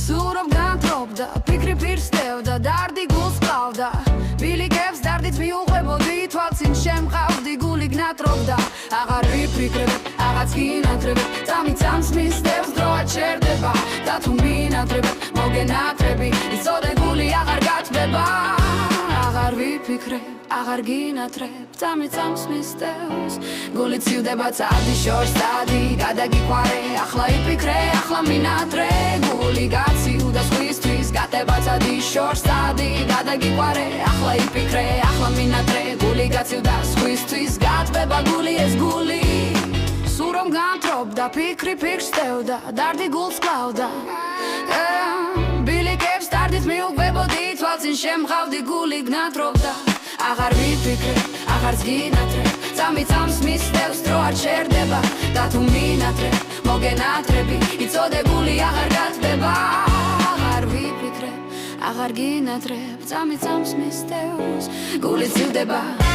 სურობ განთრობდა ფიქრი პირს დევდა დარდი გულს ყავდა ბილიკებს დარდით მიუყვებოდი თვალწინ შემყავდი გული გნატრობდა აღარ ვიფიქრებ აღარც გინათრებ წამიწამს მისდევს დროა ჩერდება და თუ მინათრებ მოგენათრები იცოდე გული აღარ გათბება აღარ ვიფიქრებ აღარ გინათრებ წამიწამს მისდევს გული ცივდება წადი შორს წადი გადაგიყვარე ახლა იფიქრე ახლა მინათრე გული გაცივდა სხვისთვის გატება წადი შორს წადი გადაგიყვარე ახლა იფიქრე ახლა მინათრე გული გაცივდა სხვისთვის გატბება გული ეს გული სურომ განთრობდა ფიქრი ფიქრს დევდა დარდი გულს კლავდა ბილიკებს დარდით მიუყვებოდი თვალწინ შემყავდი გული გნატრობდა აღარ ვიფიქრე აღარც გინათრებ წამიწამს მისდევს დრო არ ჩერდება და თუ მინათრებ მოგენათრები იცოდე გული აღარ გათბება აღარ ვიფიქრე აღარ გინათრებ წამიწამს მისდევს გული ცივდება